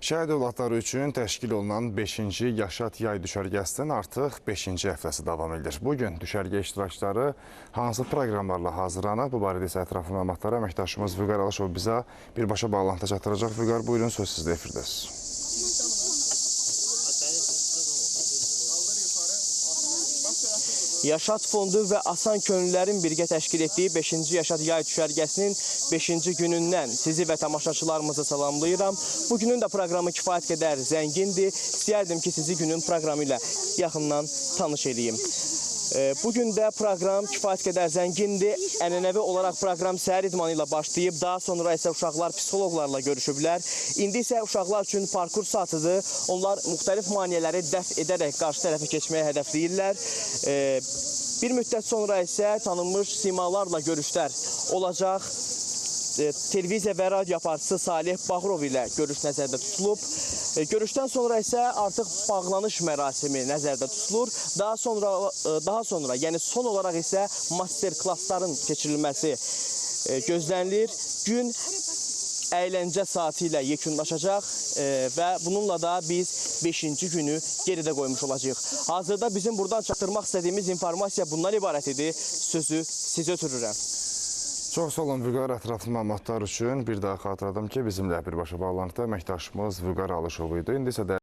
Şəhid övladları üçün təşkil olunan 5-ci Yaşat yay düşərgəsinin artıq 5-ci həftəsi davam edir. Bugün düşərgə iştirakçıları hansı proqramlarla hazırlanıb? Bu barədə isə ətraflı məlumatları əməkdaşımız Vüqar Alışov bizə birbaşa bağlantı çatdıracaq. Vüqar, buyurun, söz sizdə, efirdəsiz. Yaşat Fondu və Asan Könüllərin birgə təşkil etdiyi 5-ci Yaşat yay düşərgəsinin 5-ci günündən sizi və tamaşaçılarımızı salamlayıram. Bugünün də proqramı kifayət qədər zəngindir. İstəyərdim ki, sizi günün proqramı ilə yaxından tanış edeyim. Bugün də proqram kifayət qədər zəngindir. Ənənəvi olaraq proqram səhər idmanı ilə başlayıb, daha sonra isə uşaqlar psixoloqlarla görüşüblər. İndi isə uşaqlar üçün parkur saatıdır. Onlar müxtəlif maneələri dəf edərək qarşı tərəfə keçməyə hədəfləyirlər. Bir müddət sonra isə tanınmış simalarla görüşlər olacaq. Televiziya və radio aparıcısı Salih Bağırov ilə görüş nəzərdə tutulub. Görüşdən sonra isə artıq bağlanış mərasimi nəzərdə tutulur. Daha sonra, yəni son olaraq isə master klassların keçirilməsi gözlənilir. Gün əyləncə saatı ilə yekunlaşacaq və bununla da biz 5-ci günü geridə qoymuş olacağıq. Hazırda bizim buradan çatdırmaq istədiyimiz informasiya bundan ibarət idi. Sözü sizə ötürürəm. Çox sağ olun Vüqar, ətraflı məlumatlar üçün. Bir daha xatırladım ki, bizimlə birbaşa bağlantıda əməkdaşımız Vüqar Alışov idi. İndi isə